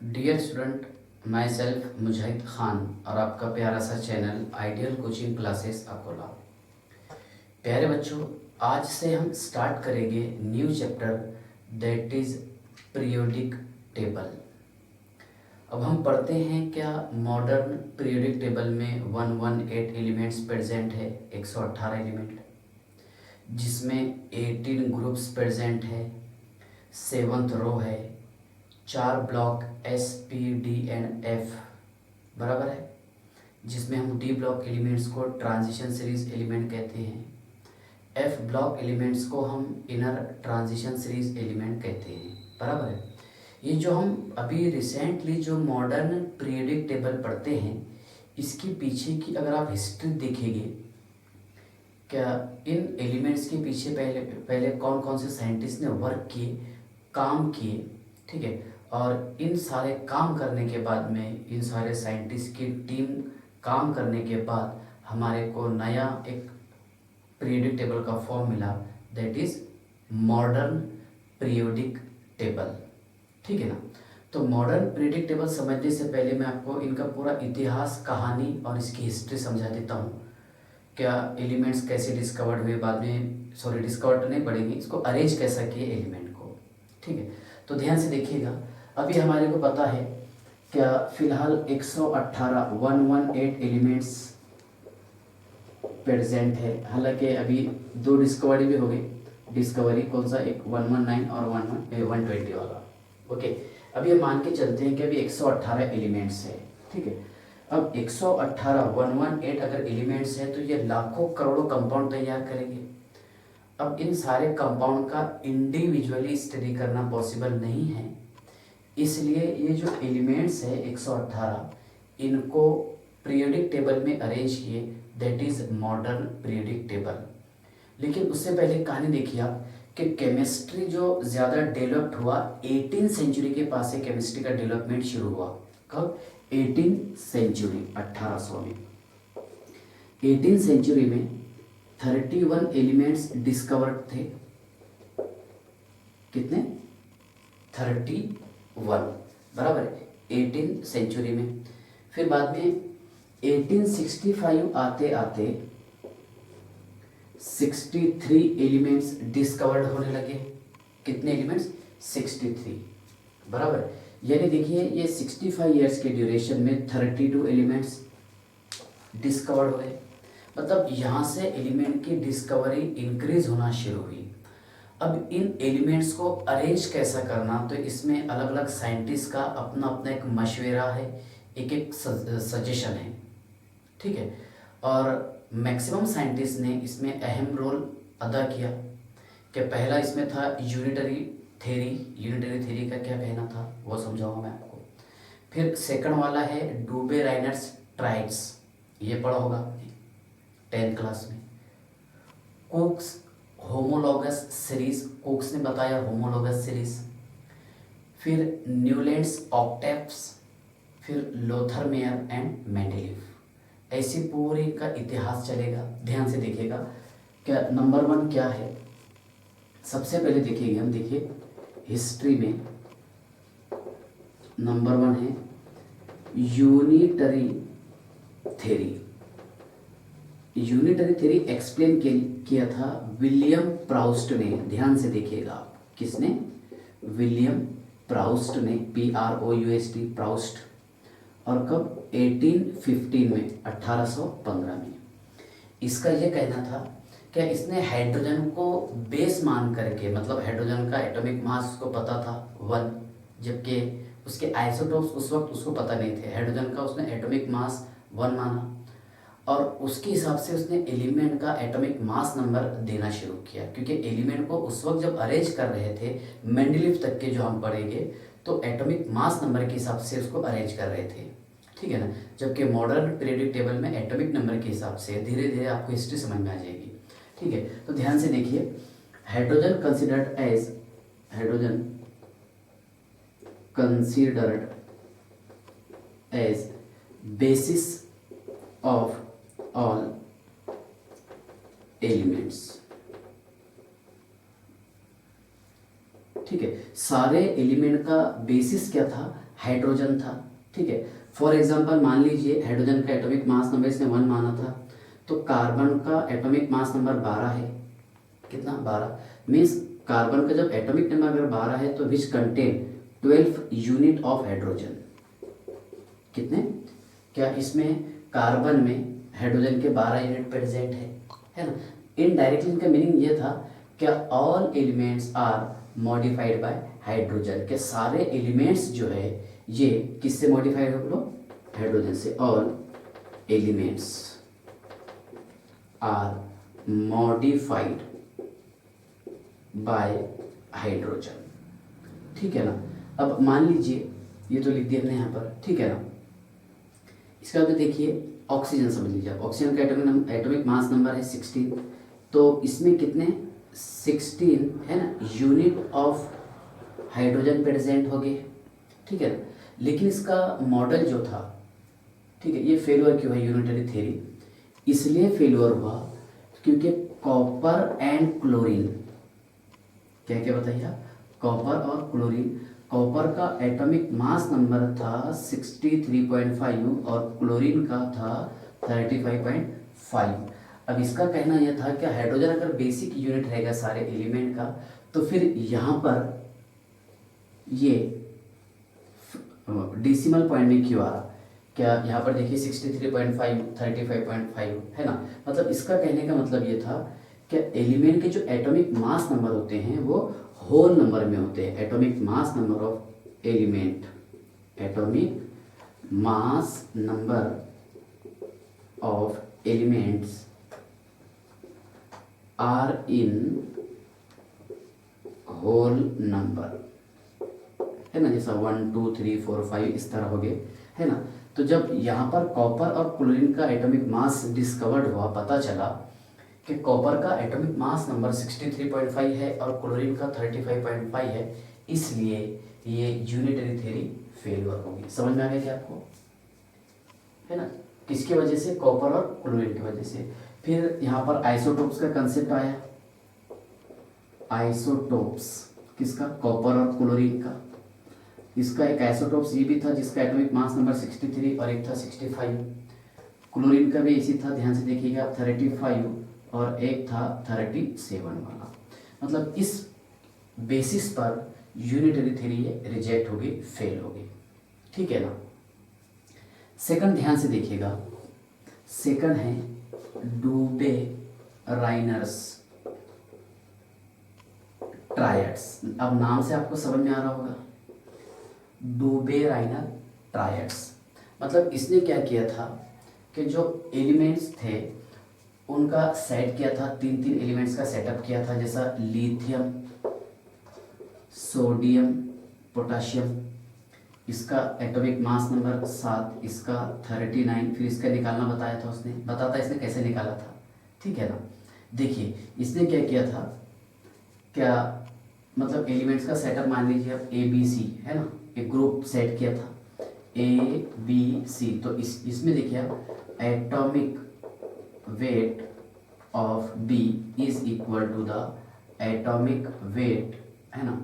Dear student, my self मुजाहिद ख़ान और आपका प्यारा सा channel ideal coaching classes Akola. प्यारे बच्चों, आज से हम स्टार्ट करेंगे new chapter that is periodic table. अब हम पढ़ते हैं क्या मॉडर्न पीरियोडिक टेबल में 118 एलिमेंट्स प्रेजेंट है, 118 एलिमेंट, जिसमें 18 ग्रुप्स प्रेजेंट है, 7th रो है, 4 block S P D and F बराबर है, जिसमें हम डी ब्लॉक एलिमेंट्स को ट्रांजिशन सीरीज एलिमेंट कहते हैं, एफ ब्लॉक एलिमेंट्स को हम इनर ट्रांजिशन सीरीज एलिमेंट कहते हैं बराबर है। ये जो हम अभी रिसेंटली जो मॉडर्न पीरियोडिक टेबल पढ़ते हैं, इसके पीछे की अगर आप हिस्ट्री देखेंगे, क्या इन एलिमेंट्स के पीछे पहले पहले कौन कौन से साइंटिस्ट ने वर्क किए, काम किए, ठीक है, और इन सारे काम करने के बाद में इन सारे साइंटिस्ट की टीम काम करने के बाद हमारे को नया एक पीरियोडिक टेबल का फॉर्म मिला, that is modern periodic table. ठीक है ना। तो मॉडर्न पीरियोडिक टेबल समझने से पहले मैं आपको इनका पूरा इतिहास, कहानी और इसकी हिस्ट्री समझा देता हूँ। क्या एलिमेंट्स कैसे डिस्कवर्ड हुए, बाद में डिस्कवर्ड तो नहीं पड़ेंगे, इसको अरेंज कैसा किए एलिमेंट को। ठीक है, तो ध्यान से देखिएगा। अभी हमारे को पता है क्या फिलहाल 118 एलिमेंट्स प्रेजेंट है। हालांकि अभी 2 डिस्कवरी भी हो गई। डिस्कवरी कौन सा, एक 119 और 120 वाला। ओके, अभी हम मान के चलते हैं कि अभी 118 एलिमेंट्स है। ठीक है, अब 118 अगर एलिमेंट्स है तो ये लाखों करोड़ों कंपाउंड तैयार करेंगे। अब इन सारे कंपाउंड का इंडिविजुअली स्टडी करना पॉसिबल नहीं है, इसलिए ये जो एलिमेंट्स है 118, इनको पीरियोडिक टेबल में अरेंज किए, that is modern periodic table. लेकिन उससे पहले कहानी देखिए आप कि केमिस्ट्री जो ज़्यादा डेवलप्ड हुआ 18 सेंचुरी के पास से केमिस्ट्री का डेवलपमेंट शुरू हुआ। कब? 18 सेंचुरी, 1800 में। 18 सेंचुरी में 31 एलिमेंट्स डिस्कवर्ड थे। कितने? 31 बराबर है 18 सेंचुरी में। फिर बाद में 1865 आते आते 63 एलिमेंट्स डिस्कवर्ड होने लगे। कितने एलिमेंट्स? 63 बराबर। यानी देखिए ये 65 ईयर्स के ड्यूरेशन में 32 एलिमेंट्स डिस्कवर्ड हुए। मतलब यहाँ से एलिमेंट की डिस्कवरी इंक्रीज होना शुरू हुई। अब इन एलिमेंट्स को अरेंज कैसा करना, तो इसमें अलग अलग साइंटिस्ट का अपना अपना एक मशवरा है, एक एक सजेशन है। ठीक है, और मैक्सिमम साइंटिस्ट ने इसमें अहम रोल अदा किया। कि पहला इसमें था यूनिटरी थ्योरी का क्या कहना था वो समझाऊंगा मैं आपको। फिर सेकंड वाला है डूबे राइनर्स ट्राइड्स, ये पढ़ा होगा 10th क्लास में। कुक्स होमोलॉगस सीरीज, कुक्स ने बताया होमोलॉगस सीरीज। फिर न्यूलैंड्स ऑक्टेव्स, फिर लोथरमेयर एंड मेंडेलीव। ऐसी पूरी का इतिहास चलेगा। ध्यान से देखिएगा क्या नंबर 1 क्या है। सबसे पहले देखिएगा हम, देखिए हिस्ट्री में नंबर 1 है unitary theory. Unitary theory explain किया था विलियम प्राउस्ट ने। ध्यान से देखिएगा, किसने? विलियम प्राउस्ट ने, PROUST, प्राउस्ट। और कब? 1815 में, 1815 में। इसका ये कहना था कि इसने हाइड्रोजन को बेस मान करके, मतलब हाइड्रोजन का एटॉमिक मास उसको पता था 1, जबकि उसके आइसोटोप्स उस वक्त उसको पता नहीं थे। हाइड्रोजन का उसने एटॉमिक मास 1 माना और उसके हिसाब से उसने एलिमेंट का एटॉमिक मास नंबर देना शुरू किया। क्योंकि एलिमेंट को उस वक्त जब अरेंज कर रहे थे, मेंडलीव तक के जो हम पढ़ेंगे, तो एटॉमिक मास नंबर के हिसाब से उसको अरेंज कर रहे थे। ठीक है ना। जबकि मॉडर्न पीरियोडिक टेबल में एटॉमिक नंबर के हिसाब से, धीरे धीरे आपको हिस्ट्री समझ में आ जाएगी। ठीक है, तो ध्यान से देखिए, hydrogen considered as basis of all elements. ठीक है, सारे एलिमेंट का बेसिस क्या था? हाइड्रोजन था, ठीक है। फॉर एग्जांपल मान लीजिए हाइड्रोजन का एटॉमिक मास नंबर इसने 1 माना था, तो कार्बन का एटॉमिक मास नंबर 12 है। कितना? 12। मीन्स कार्बन का जब एटॉमिक नंबर अगर 12 है तो which contain 12 unit of hydrogen. कितने? क्या इसमें कार्बन में हाइड्रोजन के 12 यूनिट प्रेजेंट है ना। इनडायरेक्टली इनका मीनिंग ये था क्या all elements are modified by hydrogen, के सारे एलिमेंट्स जो है ये किससे मॉडिफाइड हो लोग? हाइड्रोजन से। All elements are modified by hydrogen, ठीक है ना। अब मान लीजिए ये तो लिख दिया हमने यहाँ पर, ठीक है ना। इसके बाद देखिए ऑक्सीजन समझ लीजिए। ऑक्सीजन का एटॉमिक मास नंबर है 16, तो इसमें कितने 16 है ना यूनिट ऑफ हाइड्रोजन प्रेजेंट हो गए, ठीक है ना। लेकिन इसका मॉडल जो था, ठीक है, ये फेलियर क्यों है? यूनिटरी थ्योरी इसलिए फेलियर हुआ क्योंकि कॉपर एंड क्लोरीन, क्या क्या बताइए आप? कॉपर और क्लोरीन। कॉपर का एटॉमिक मास नंबर था 63.5 और क्लोरीन का था 35.5। अब इसका कहना यह था कि हाइड्रोजन अगर बेसिक यूनिट रहेगा सारे एलिमेंट का, तो फिर यहाँ पर ये डेसिमल पॉइंट में क्यों आ रहा? क्या यहाँ पर देखिए 63.5 35.5 है ना। मतलब इसका कहने का मतलब ये था कि एलिमेंट के जो एटॉमिक मास नंबर होते हैं वो होल नंबर में होते हैं। Atomic mass number of element, atomic mass number of elements are in whole number, है ना। जैसा 1 2 3 4 5 इस तरह हो गए, है ना। तो जब यहाँ पर कॉपर और क्लोरीन का एटॉमिक मास डिस्कवर्ड हुआ, पता चला कि कॉपर का एटॉमिक मास नंबर 63.5 है और क्लोरीन का 35.5 है, इसलिए ये यूनिटरी थ्योरी फेलियर होगी। समझ में आ गया क्या आपको? है ना। किसकी वजह से? कॉपर और क्लोरीन की वजह से। फिर यहाँ पर आइसोटोप्स का कंसेप्ट आया। आइसोटोप्स किसका? कॉपर और क्लोरीन का। इसका एक आइसोटोप्स ये भी था जिसका एटॉमिक मास नंबर 63 और एक था 65। क्लोरीन का भी इसी था, ध्यान से देखिएगा, 35 और एक था 37 वाला। मतलब इस बेसिस पर यूनिटरी थ्योरी रिजेक्ट होगी, फेल होगी, ठीक है ना। सेकंड ध्यान से देखिएगा, सेकंड है डूबे राइनर्स ट्रायड्स। अब नाम से आपको समझ में आ रहा होगा, डूबे राइनर ट्रायड्स। मतलब इसने क्या किया था कि जो एलिमेंट्स थे उनका सेट किया था, 3 एलिमेंट्स का सेटअप किया था, जैसा लिथियम, सोडियम, पोटाशियम। इसका एटॉमिक मास नंबर 7, इसका 39। फिर इसका निकालना बताया था उसने, बताता इसने कैसे निकाला था, ठीक है ना। देखिए इसने क्या किया था, क्या मतलब एलिमेंट्स का सेटअप मान लीजिए अब ABC है ना, एक ग्रुप सेट किया था ABC। तो इसमें देखिए आप atomic weight of B is equal to the atomic weight, है ना,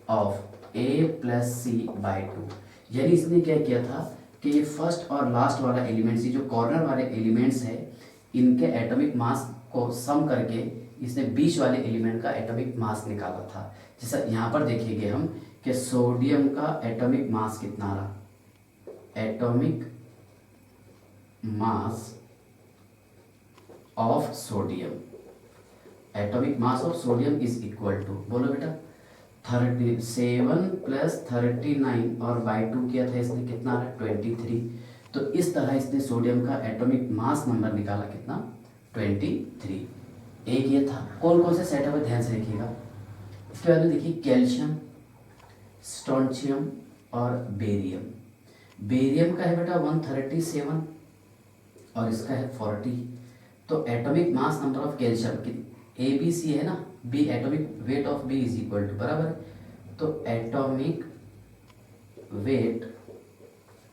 ऑफ A + C / 2। यानी इसने क्या किया था कि ये फर्स्ट और लास्ट वाला एलिमेंट्स, ये जो कॉर्नर वाले एलिमेंट्स है, इनके एटॉमिक मास को सम करके इसने बीच वाले एलिमेंट का एटॉमिक मास निकाला था। जैसा यहाँ पर देखेंगे हम कि सोडियम का एटॉमिक मास कितना रहा, atomic mass of sodium, atomic mass of sodium is equal to, बोलो बेटा, 37 + 39 और /2 किया था इसने, कितना रहा 23। तो इस तरह इसने सोडियम का एटॉमिक मास नंबर निकाला, कितना 23। एक ये था। कौन कौन से सेटअप है ध्यान से देखिएगा। इसके बाद में देखिए कैल्शियम, स्ट्रोंशियम और बेरियम। बेरियम का है बेटा 137 और इसका है 40। तो atomic mass number of calcium की ABC है ना, B atomic weight of B is equal to, बराबर। तो atomic weight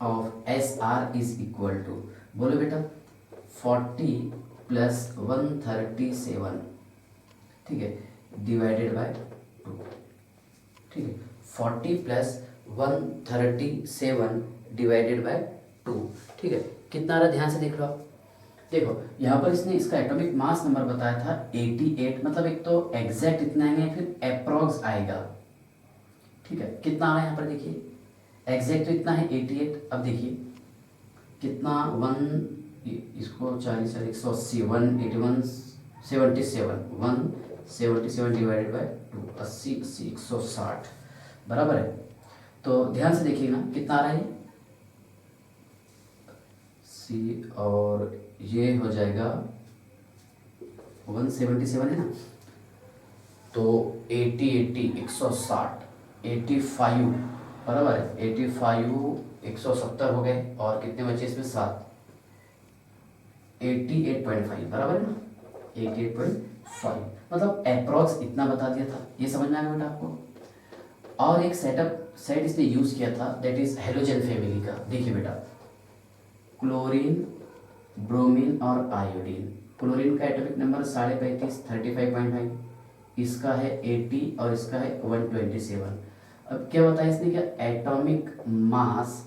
of SR is equal to, बोलो बेटा, 40 + 137, ठीक है, डिवाइडेड बाय 2, ठीक है। 40 + 137 डिवाइडेड बाय 2। ठीक है, कितना आ रहा ध्यान से देख लो आप। देखो यहाँ पर इसने इसका एटॉमिक मास नंबर बताया था 88, मतलब एक तो एग्जैक्ट इतना है फिर अप्रॉक्स आएगा। ठीक है, कितना आ रहा है यहाँ पर देखिए, एग्जैक्ट तो इतना है 88। अब देखिए कितना, इसको 40 और 180, 181 77 177 डिवाइडेड बाय 2, 80 80 160 बराबर है। तो ध्यान से देखिएगा कितना आ रहा है सी, और ये हो जाएगा 177 है ना, तो 80 80 160 85 बराबर है, 85 170 हो गए, और कितने बचे इसमें 7, 88.5 बराबर है ना, 88.5, मतलब अप्रॉक्स इतना बता दिया था। ये समझ में आ गया बेटा आपको। और एक सेट इसने यूज़ किया था, दैट इज हेलोजन फैमिली का। देखिए बेटा, क्लोरीन, ब्रोमीन और आयोडीन। क्लोरीन का एटॉमिक नंबर 35.5 35.5, इसका है 80 और इसका है 127। अब क्या बताया इसने, क्या atomic mass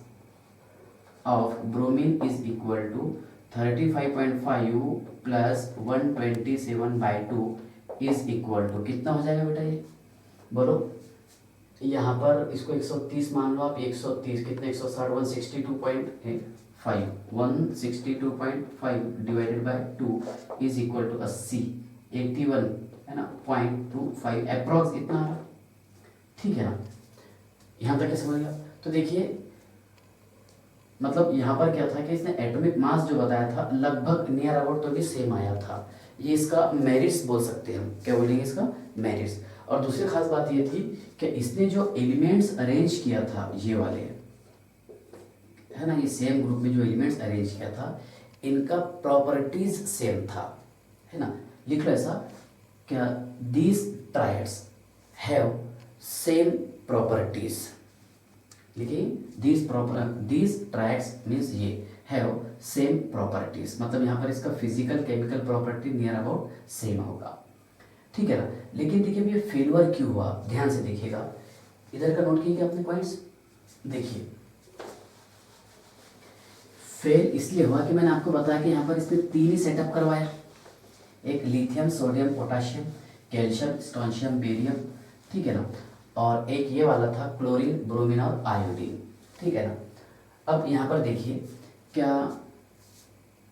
of bromine is equal to 35.5 plus 127/2 is equal to कितना हो जाएगा बेटा, ये बोलो। यहाँ पर इसको 130 मान लो आप, 130 कितने, 160, 162.5 divided by 2 is equal to 80, 81 है ना, 0.25 अप्रॉक्स इतना आ रहा। ठीक है ना, यहाँ तक समझ गया। तो देखिए मतलब यहाँ पर क्या था कि इसने एटॉमिक मास जो बताया था लगभग नियर अबाउट तो भी सेम आया था। ये इसका मेरिट्स बोल सकते हैं हम, क्या बोलेंगे इसका मेरिट्स। और दूसरी खास बात ये थी कि इसने जो एलिमेंट्स अरेंज किया था, ये वाले है ना, ये सेम ग्रुप में जो एलिमेंट्स अरेंज किया था इनका प्रॉपर्टीज सेम था, है ना। लिख लो ऐसा, क्या these triads have same properties. लिखिए दीज ट्रायड्स मीन्स ये हैव सेम प्रॉपर्टीज, मतलब यहाँ पर इसका physical chemical property near about same होगा। ठीक है ना। लेकिन देखिए ये फेलुअर क्यों हुआ, ध्यान से देखिएगा, इधर का नोट कीजिए अपने पॉइंट्स। देखिए फेल इसलिए हुआ कि मैंने आपको बताया कि यहाँ पर इसने 3 ही सेटअप करवाया, एक lithium, sodium, potassium, calcium, strontium, barium, ठीक है ना, और एक ये वाला था क्लोरीन, ब्रोमीन और आयोडीन। ठीक है ना। अब यहाँ पर देखिए क्या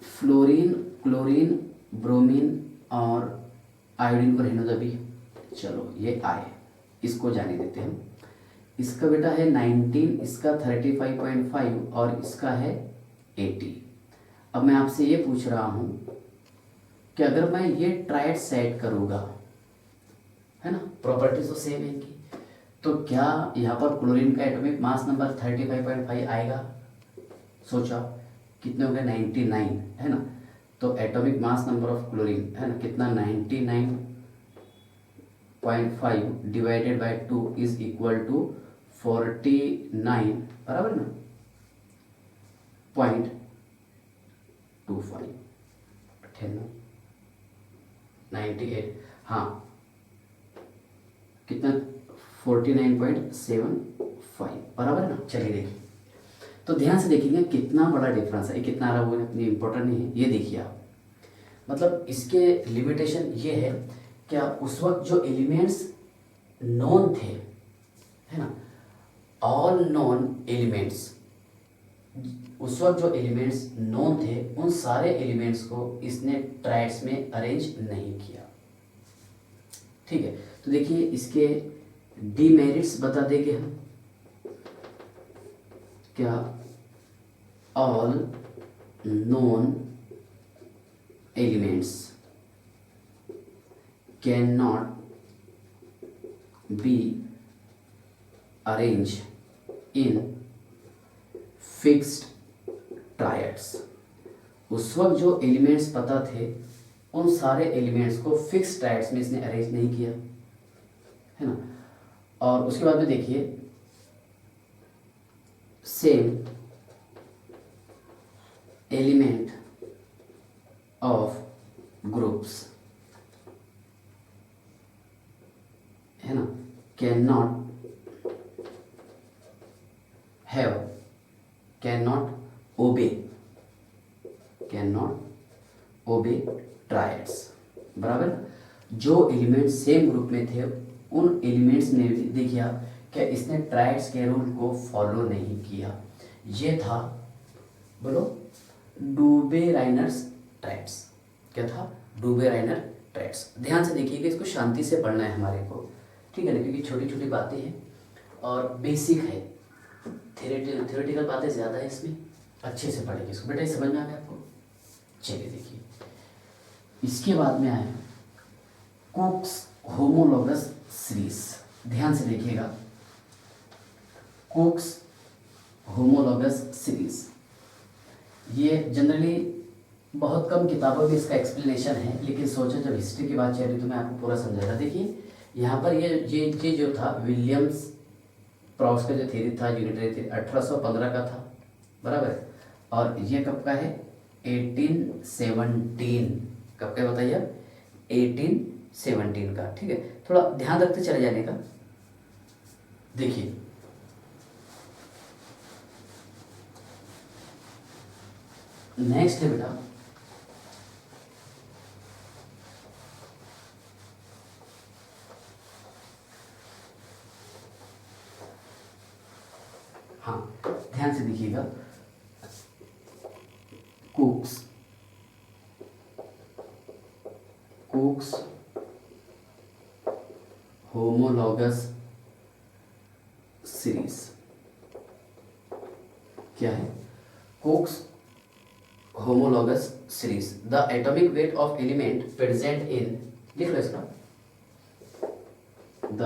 फ्लोरीन, क्लोरीन, ब्रोमीन और आयोडीन को रहने दो अभी, चलो ये आए, इसको जाने देते हैं। इसका बेटा है 19, इसका 35.5 और इसका है 80। अब मैं आपसे ये पूछ रहा हूँ कि अगर मैं ये ट्रायड सेट करूँगा, है ना, प्रॉपर्टीज तो सेम है इनकी, तो क्या यहाँ पर क्लोरीन का एटॉमिक मास नंबर 35.5 आएगा। सोचा कितने हो गए, 99 है ना, तो atomic mass number of chlorine है ना कितना, 99.5 divided by 2 is equal to 49 बराबर ना, 0.25 98, हाँ कितना 49.75 बराबर ना। चलिए देखिए, तो ध्यान से देखिएगा कितना बड़ा डिफरेंस है, कितना आ रहा है वो इतनी इंपॉर्टेंट नहीं है। ये देखिए आप, मतलब इसके लिमिटेशन ये है क्या, उस वक्त जो एलिमेंट्स नॉन थे, है ना, ऑल नॉन एलिमेंट्स, उस वक्त जो एलिमेंट्स नॉन थे उन सारे एलिमेंट्स को इसने ट्रायड्स में अरेंज नहीं किया। ठीक है, तो देखिए इसके डीमेरिट्स बता देंगे हम, क्या all non elements can not be arrange in fixed triads. उस वक्त जो एलिमेंट्स पता थे उन सारे एलिमेंट्स को फिक्स्ड ट्रायड्स में इसने अरेंज नहीं किया, है ना। और उसके बाद में देखिए सेम एलिमेंट ऑफ ग्रुप्स, है ना, can not can not obey, can not obey triads, बराबर। जो एलिमेंट सेम ग्रुप में थे उन एलिमेंट्स ने भी देखिए आप क्या इसने ट्रायड्स के रूल को फॉलो नहीं किया। ये था बोलो डूबेराइनर्स ट्रायड्स। क्या था? डूबेराइनर ट्रायड्स। ध्यान से देखिएगा, इसको शांति से पढ़ना है हमारे को, ठीक है ना, क्योंकि छोटी छोटी बातें हैं और बेसिक है, थ्योरेटिकल बातें ज़्यादा है इसमें। अच्छे से पढ़ेंगे इसको बेटा, समझ में आ गया आपको? चलिए देखिए, इसके बाद में आए कुक्स होमोलॉगस सीरीज। ध्यान से देखिएगा, कुक्स होमोलॉगस सीरीज, ये जनरली बहुत कम किताबों में इसका एक्सप्लेनेशन है, लेकिन सोचो जब हिस्ट्री की बात चल रही तो मैं आपको पूरा समझाता। देखिए यहाँ पर ये जो था विलियम्स प्रॉक्स का जो थ्योरी था, यूनिटरी थ्योरी 1815 का था, बराबर। और ये कब का है? 1817। कब का बताइए? 1817 का, ठीक है। थोड़ा ध्यान रखते चले जाने का। देखिए नेक्स्ट है बेटा हाँ, ध्यान से देखिएगा, कुक्स होमोलॉगस सीरीज। क्या है? कुक्स homologous series, the atomic weight of element present in, लिख लो इसका, the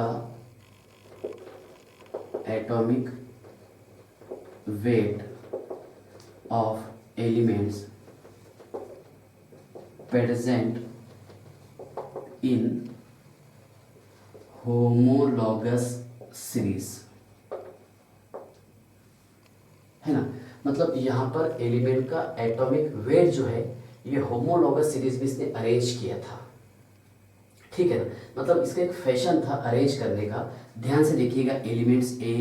atomic weight of elements present in homologous series, है ना। मतलब यहाँ पर एलिमेंट का एटॉमिक वेट जो है ये होमोलॉगस सीरीज में इसने अरेंज किया था, ठीक है ना। मतलब इसका एक फैशन था अरेंज करने का। ध्यान से देखिएगा, एलिमेंट्स ए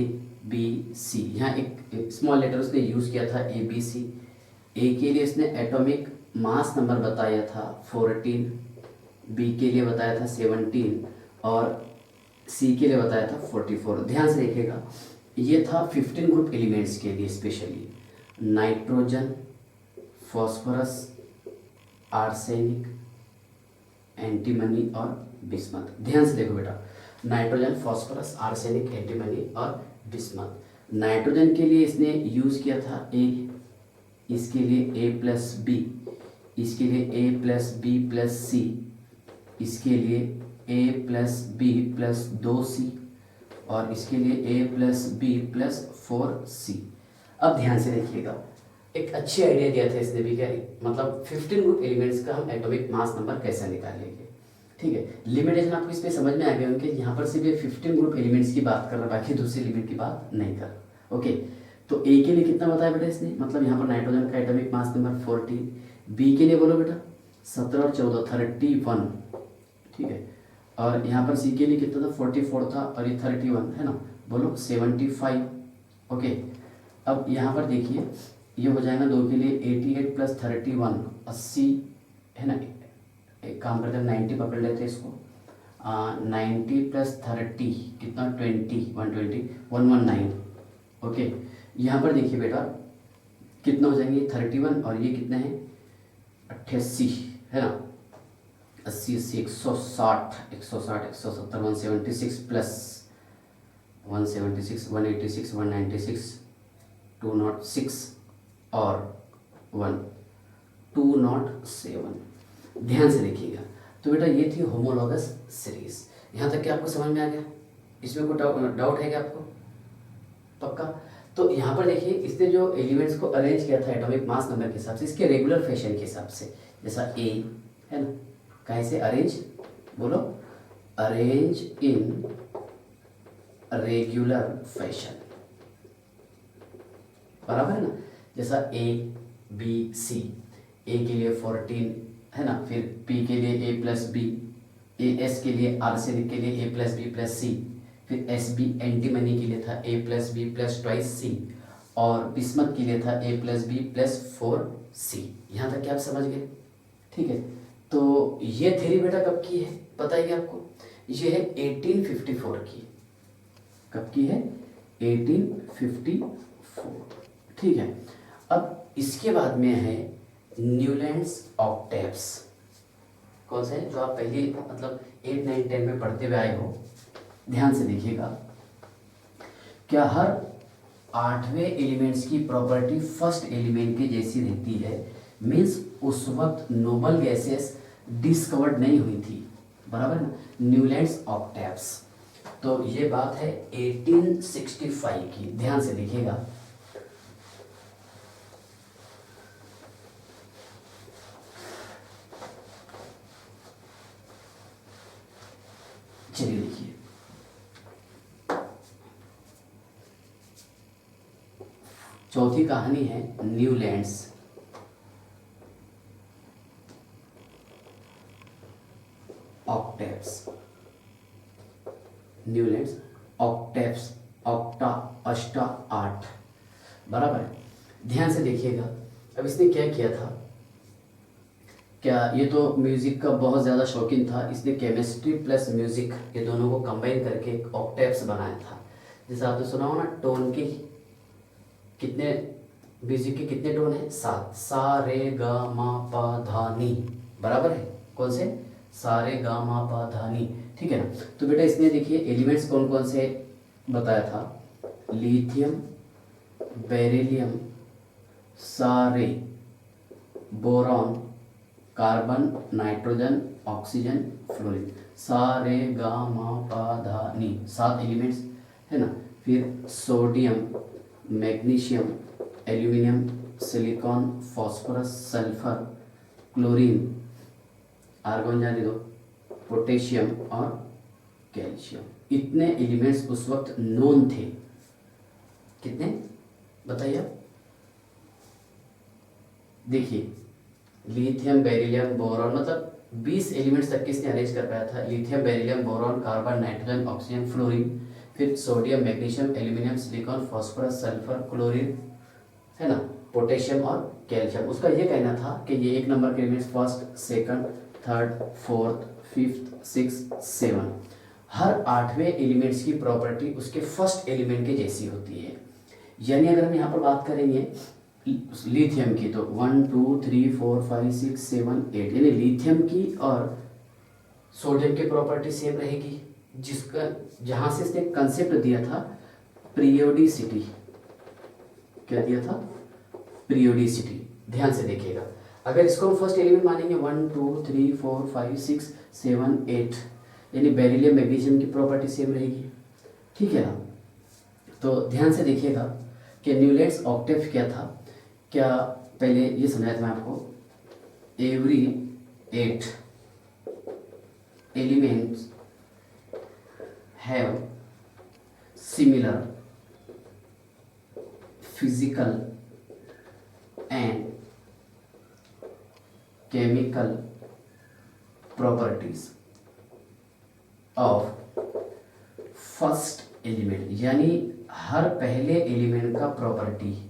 बी सी, यहाँ एक स्मॉल लेटर उसने यूज़ किया था ए बी सी। ए के लिए इसने एटॉमिक मास नंबर बताया था 14, बी के लिए बताया था 17 और सी के लिए बताया था 44। ध्यान से देखिएगा, ये था 15 ग्रुप एलिमेंट्स के लिए specially, nitrogen, phosphorus, arsenic, antimony और बिस्मथ। ध्यान से देखो बेटा, नाइट्रोजन, फॉस्फोरस, आर्सेनिक, एंटीमनी और बिस्मथ। नाइट्रोजन के लिए इसने यूज़ किया था ए, इसके लिए ए प्लस बी, इसके लिए ए प्लस बी प्लस सी, इसके लिए A plus B plus 2c और इसके लिए A plus B plus 4c। अब ध्यान से देखिएगा, एक अच्छी आइडिया दिया था इसने भी, क्या मतलब 15 ग्रुप एलिमेंट्स का हम एटॉमिक मास नंबर कैसे निकालेंगे, ठीक है। लिमिटेशन आपको इस पर समझ में आ गया होंगे, यहाँ पर सिर्फ 15 ग्रुप एलिमेंट्स की बात कर रहा, बाकी दूसरी लिमिट की बात नहीं कर रहा, ओके। तो ए के लिए कितना बताया बेटा इसने, मतलब यहाँ पर नाइट्रोजन का एटॉमिक मास नंबर 14, बी के लिए बोलो बेटा 17 और 14 31, ठीक है। और यहाँ पर सी के लिए कितना था 44 था और ये 31 है ना, बोलो 75, ओके। अब यहाँ पर देखिए ये हो जाएगा 2 के लिए 88 प्लस 31 80 है ना। एक काम करते हैं 90 पकड़ लेते हैं इसको, 90 प्लस 30 कितना 20 120 119, ओके। यहाँ पर देखिए बेटा कितना हो जाएंगे 31 और ये कितने हैं 88 है ना, 80 80 160 160 170 176 प्लस 176 186 196 206 और 207। ध्यान से देखिएगा, तो बेटा ये थी होमोलॉगस सीरीज। यहाँ तक कि आपको समझ में आ गया? इसमें कोई डाउट है क्या आपको? पक्का? तो यहाँ पर देखिए इसने जो एलिमेंट्स को अरेंज किया था एटॉमिक मास नंबर के हिसाब से, इसके रेगुलर फैशन के हिसाब से, जैसा ए है ना, कैसे अरेंज बोलो, अरेंज इन रेगुलर फैशन, बराबर है ना। जैसा ए बी सी, ए के लिए 14 है ना, फिर पी के लिए A plus B, A S के लिए आर्सेनिक के लिए A plus B plus C, फिर एस बी एंटीमनी के लिए था A plus B plus twice C, और बिस्मथ के लिए था A+B+4C। यहाँ तक क्या आप समझ गए? ठीक है, तो ये थ्योरी बेटा कब की है बताइए आपको? ये है 1854 की। कब की है? 1854। ठीक है, अब इसके बाद में है न्यूलैंड्स ऑक्टेव्स। कौन से जो आप पहले मतलब 8, 9, 10 में पढ़ते हुए आए हो, ध्यान से देखिएगा। क्या हर 8वें एलिमेंट्स की प्रॉपर्टी फर्स्ट एलिमेंट के जैसी रहती है? मीन्स उस वक्त नोबल गैसेस डिस्कवर्ड नहीं हुई थी, बराबर ना? Newlands octaves. तो ये बात है 1865 की, ध्यान से देखिएगा। चलिए देखिए, चौथी कहानी है Newlands octaves. Newlands octaves, octa अष्टा 8, बराबर है। ध्यान से देखिएगा, अब इसने क्या किया था, क्या ये तो म्यूजिक का बहुत ज़्यादा शौकीन था, इसने केमिस्ट्री प्लस म्यूजिक ये दोनों को कंबाइन करके एक ऑक्टेव्स बनाया था। जैसे आपने सुना हो ना, टोन की कितने, म्यूजिक के कितने टोन हैं? 7। सा रे गा मा पा धा नी, बराबर है। कौन से? सा रे गा मा पा धा नी, ठीक है ना? तो बेटा इसने देखिए एलिमेंट्स कौन कौन से बताया था, लिथियम, बेरिलियम, सारे, boron, carbon, nitrogen, oxygen, fluorine. सारे गा मा पा धा नी, 7 एलिमेंट्स है ना। फिर sodium, magnesium, aluminium, silicon, phosphorus, sulphur, chlorine, argon जाने दो, पोटेशियम और कैल्शियम। इतने एलिमेंट्स उस वक्त नोन थे। कितने बताइए आप? देखिए, लिथियम, बेरिलियम, बोरॉन, मतलब 20 एलिमेंट्स तक किसने अरेंज कर पाया था? Lithium, beryllium, boron, carbon, nitrogen, oxygen, fluorine, फिर sodium, magnesium, aluminium, silicon, phosphorus, sulphur, chlorine, है ना, पोटेशियम और कैल्शियम। उसका ये कहना था कि ये 1 नंबर के elements first, second, third, fourth, fifth, sixth, 7, हर 8वें एलिमेंट्स की प्रॉपर्टी उसके फर्स्ट एलिमेंट के जैसी होती है। यानी अगर हम यहाँ पर बात करेंगे लिथियम की, तो 1 2 3 4 5 6 7 8, यानी लिथियम की और सोडियम की प्रॉपर्टी सेम रहेगी। जिसका जहाँ से इसने कंसेप्ट दिया था पीरियोडिसिटी, क्या दिया था? पीरियोडिसिटी। ध्यान से देखिएगा, अगर इसको हम फर्स्ट एलिमेंट मानेंगे 1 2 3 4 5 6 7 8, यानी बेरिलियम, मैग्नीशियम की प्रॉपर्टी सेम रहेगी, ठीक है ना? तो ध्यान से देखिएगा कि न्यूलैंड्स ऑक्टेव क्या था। क्या पहले ये समझाया था मैं आपको, every 8 elements have similar physical and chemical properties of first element, यानी हर पहले एलिमेंट का प्रॉपर्टी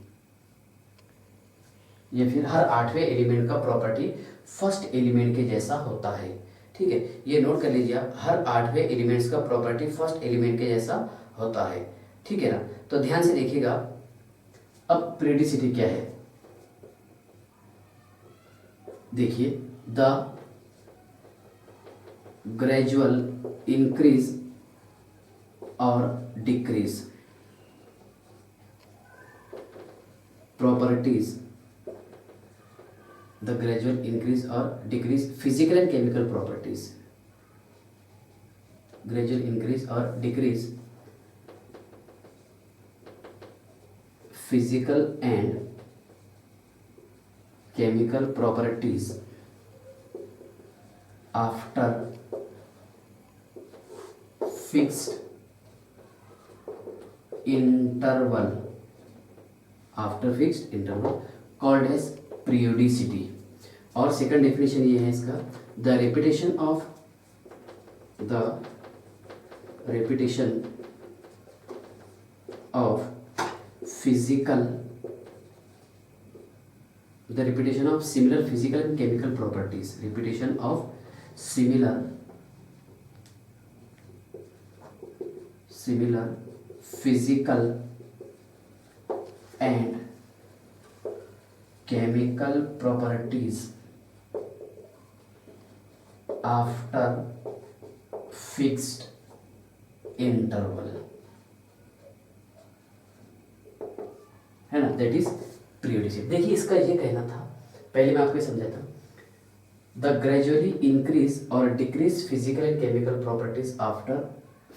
या फिर हर 8वें एलिमेंट का प्रॉपर्टी फर्स्ट एलिमेंट के जैसा होता है। ठीक है, ये नोट कर लीजिए आप, हर 8वें एलिमेंट्स का प्रॉपर्टी फर्स्ट एलिमेंट के जैसा होता है, ठीक है ना? तो ध्यान से देखिएगा, अब पीरियोडिसिटी क्या है देखिए, द ग्रेजुअल इंक्रीज और decrease properties, the gradual increase or decrease physical and chemical properties, gradual increase or decrease physical and chemical properties after fixed interval, after fixed interval called as periodicity। और second definition ये है इसका, the repetition of physical the repetition of similar physical and chemical properties, repetition of similar physical and chemical properties after fixed interval, है ना, that is periodicity. देखिए इसका ये कहना था, पहले मैं आपको समझाता हूँ, द ग्रेजुअली इंक्रीज और decrease physical and chemical properties after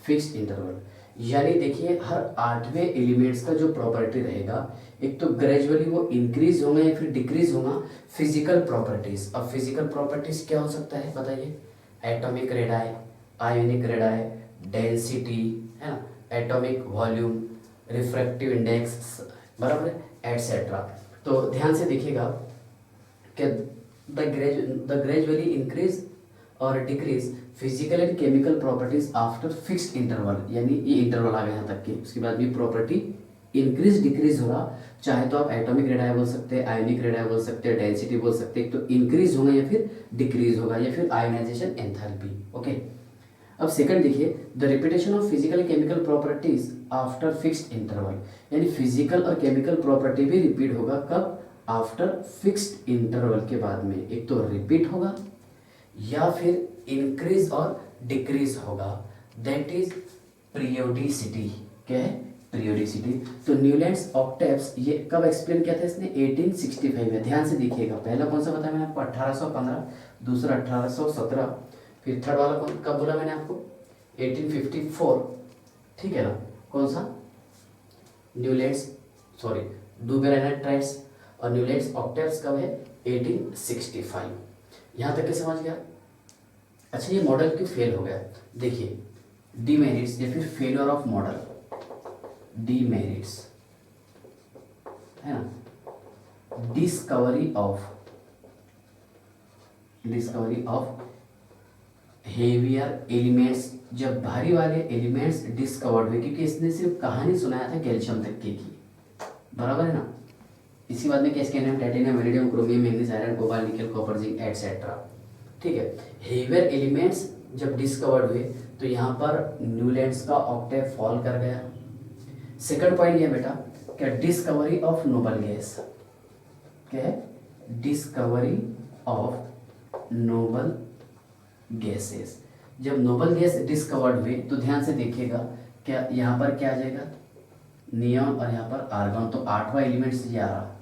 fixed interval. यानी देखिए हर 8वें एलिमेंट्स का जो प्रॉपर्टी रहेगा, एक तो ग्रेजुअली वो इंक्रीज होगा या फिर डिक्रीज होगा फिजिकल प्रॉपर्टीज। अब फिजिकल प्रॉपर्टीज क्या हो सकता है बताइए? Atomic radii, ionic radii, density, है ना, एटॉमिक वॉल्यूम, रिफ्रैक्टिव इंडेक्स, बराबर है, एटसेट्रा। तो ध्यान से देखिएगा कि द ग्रेजुअली इंक्रीज और decrease physical and chemical properties after fixed interval, यानी ये इंटरवल आ गया यहाँ तक के, उसके बाद भी प्रॉपर्टी इंक्रीज डिक्रीज हो रहा, चाहे तो आप एटॉमिक रेडाई बोल सकते हैं, आयोनिक रेडाई बोल सकते हैं, डेंसिटी बोल सकते हैं, तो इंक्रीज होगा या फिर डिक्रीज होगा या फिर आयोनाइजेशन एंथैल्पी। ओके, अब सेकंड देखिए, the repetition of physical chemical properties after fixed interval, यानी फिजिकल और केमिकल प्रॉपर्टी भी रिपीट होगा कब? आफ्टर फिक्स्ड इंटरवल के बाद में, एक तो रिपीट होगा या फिर इंक्रीज और डिक्रीज होगा, दैट इज पीरियोडिसिटी। क्या है? पीरियोडिसिटी। तो न्यूलैंड्स ऑक्टेव्स ये कब एक्सप्लेन किया था इसने? 1865 में। ध्यान से देखिएगा, पहला कौन सा बताया मैंने आपको? 1815, दूसरा 1817, फिर थर्ड वाला कौन कब बोला मैंने आपको? 1854, ठीक है ना। कौन सा? न्यूलैंड्स, सॉरी, डुबेराइनाइट्राइड्स और न्यूलैंड्स ऑक्टेव्स कब है? 1865। यहाँ तक के समझ गया? अच्छा, ये मॉडल क्यों फेल हो गया? देखिए, डीमेरिट्स या फिर फेलियर ऑफ मॉडल, डीमेरिट्स, है ना, डिस्कवरी ऑफ हेवियर एलिमेंट्स, जब भारी वाले एलिमेंट्स डिस्कवर्ड हुए, क्योंकि इसने सिर्फ कहानी सुनाया था कैल्शियम तक की, बराबर है ना। इसी बाद में कैस्केनियम, titanium, vanadium, chromium, manganese, iron, cobalt, nickel, copper, zinc et cetera, ठीक है। हेवियर एलिमेंट्स जब डिस्कवर्ड हुए तो यहाँ पर न्यूलैंड्स का ऑक्टेव फॉल कर गया। सेकंड पॉइंट ये बेटा, क्या? डिस्कवरी ऑफ नोबल गैस, क्या है? Discovery of noble gases. जब नोबल गैस डिस्कवर्ड हुए तो ध्यान से देखिएगा, क्या यहाँ पर क्या आ जाएगा? नियॉन और यहाँ पर आर्गन, तो 8वां एलिमेंट्स ये आ रहा,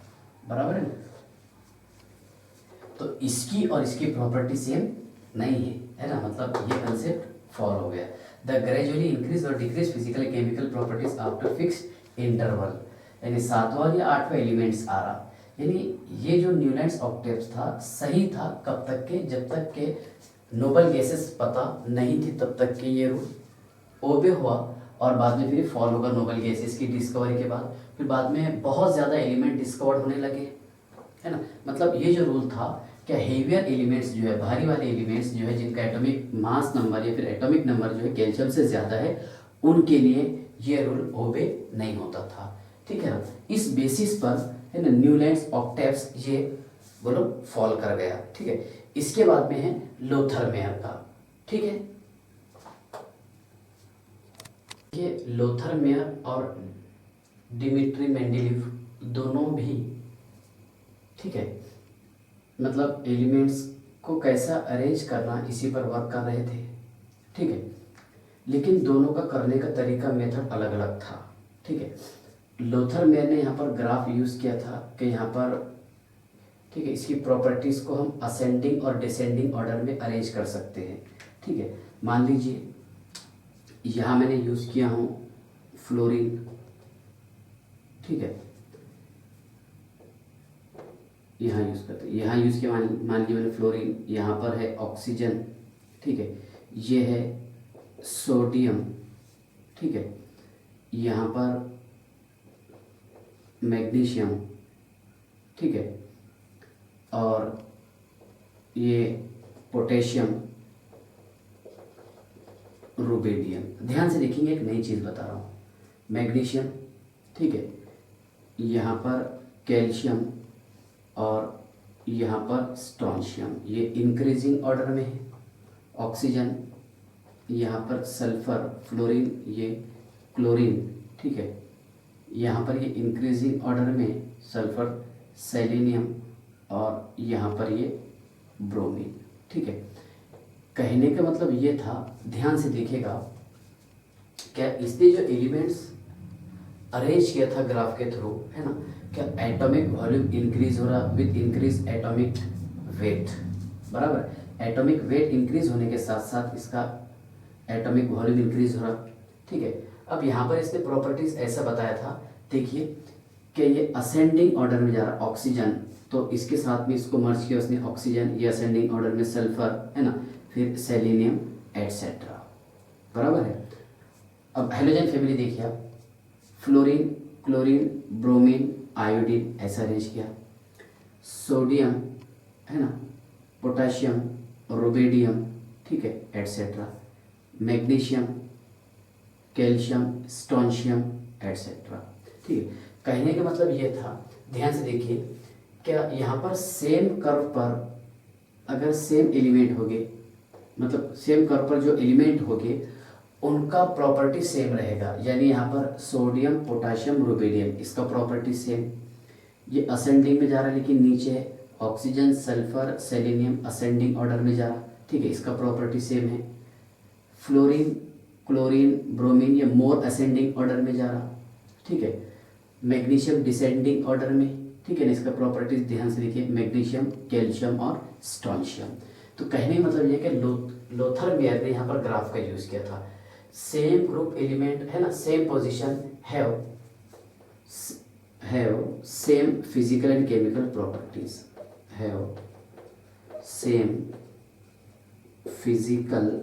बराबर है ना। तो इसकी और इसकी प्रॉपर्टी सेम नहीं है ना, मतलब ये कंसेप्ट फॉल हो गया। द ग्रेजुअली इंक्रीज और decrease physical chemical properties after fixed interval, यानी 7वां या 8वां एलिमेंट्स आ रहा। यानी ये जो न्यूलैंड्स ऑक्टेव्स था सही था कब तक के? जब तक के नोबल गैसेस पता नहीं थी, तब तक के ये रूल ओबे हुआ, और बाद में फिर फॉल होगा नोबल गैसेस की डिस्कवरी के बाद। फिर बाद में बहुत ज़्यादा एलिमेंट डिस्कवर्ड होने लगे, है ना। मतलब ये जो रूल था, क्या हेवियर एलिमेंट्स जो है, भारी वाले एलिमेंट्स जो है, जिनका एटॉमिक मास नंबर या फिर एटॉमिक नंबर जो है कैल्शियम से ज़्यादा है, उनके लिए ये रूल ओबे नहीं होता था, ठीक है ना। इस बेसिस पर, है ना, न्यूलैंड्स ऑक्टेव्स ये बोलो फॉल कर गया, ठीक है। इसके बाद में है लोथरमेयर का, ठीक है। ये लोथरमेयर और डिमिट्री मेंडेलीव दोनों भी, ठीक है, मतलब एलिमेंट्स को कैसा अरेंज करना इसी पर वर्क कर रहे थे, ठीक है। लेकिन दोनों का करने का तरीका, मेथड अलग अलग था, ठीक है। लोथरमेयर ने यहाँ पर ग्राफ यूज़ किया था कि यहाँ पर, ठीक है, इसकी प्रॉपर्टीज़ को हम असेंडिंग और डिसेंडिंग ऑर्डर में अरेंज कर सकते हैं, ठीक है। मान लीजिए यहाँ मैंने यूज़ किया हूँ फ्लोरीन, ठीक है, यहाँ यूज़ करते हैं, यहाँ यूज़ किया, मान लीजिए मैंने फ्लोरीन, यहाँ पर है ऑक्सीजन, ठीक है, ये है सोडियम, ठीक है, यहाँ पर मैग्नीशियम, ठीक है, और ये पोटेशियम, रुबिडियम। ध्यान से देखेंगे, एक नई चीज़ बता रहा हूँ, मैग्नीशियम, ठीक है, यहाँ पर कैल्शियम और यहाँ पर स्ट्रोंशियम, ये इंक्रीजिंग ऑर्डर में है। ऑक्सीजन, यहाँ पर सल्फर, फ्लोरीन, ये क्लोरीन, ठीक है। यहाँ पर ये इंक्रीजिंग ऑर्डर में सल्फर, सेलेनियम और यहाँ पर ये ब्रोमीन, ठीक है। कहने का मतलब ये था, ध्यान से देखिएगा, क्या इसने जो एलिमेंट्स अरेंज किया था ग्राफ के थ्रू, है ना, क्या एटॉमिक वॉल्यूम इंक्रीज हो रहा विद इंक्रीज एटॉमिक वेट, बराबर। एटॉमिक वेट इंक्रीज होने के साथ साथ इसका एटॉमिक वॉल्यूम इंक्रीज हो रहा, ठीक है। अब यहाँ पर इसने प्रॉपर्टीज ऐसा बताया था, देखिए कि ये असेंडिंग ऑर्डर में जा रहा, ऑक्सीजन, तो इसके साथ में इसको मर्ज किया उसने, ऑक्सीजन, ये असेंडिंग ऑर्डर में सल्फर, है ना, फिर सेलेनियम एटसेट्रा, बराबर है। अब हेलोजन फैमिली देखिए आप, फ्लोरीन, क्लोरीन, ब्रोमीन, आयोडीन, ऐसा अरेंज किया। सोडियम, है ना, पोटाशियम, रुबिडियम, ठीक है, etcetera. Magnesium, calcium, strontium, etcetera, ठीक है। कहने का मतलब ये था, ध्यान से देखिए, क्या यहाँ पर सेम कर्व पर अगर सेम एलिमेंट हो गए, मतलब सेम कर्व पर जो एलिमेंट हो गए उनका प्रॉपर्टी सेम रहेगा। यानी यहाँ पर सोडियम, पोटाशियम, रुबिडियम, इसका प्रॉपर्टी सेम। ये असेंडिंग में जा रहा है लेकिन नीचे है, oxygen, sulphur, selenium ascending order में जा रहा, ठीक है, इसका प्रॉपर्टी सेम है। फ्लोरीन, क्लोरीन, ब्रोमीन, ये मोर असेंडिंग ऑर्डर में जा रहा, ठीक है। मैग्नीशियम डिसेंडिंग ऑर्डर में, ठीक है ना, इसका प्रॉपर्टीज ध्यान से देखिए, मैग्नीशियम, कैल्शियम और स्ट्रोंशियम। तो कहने का मतलब ये कि लोथर मेयर ने यहाँ पर ग्राफ का यूज किया था। सेम ग्रुप एलिमेंट, है ना, same position, have same physical and chemical properties, have same physical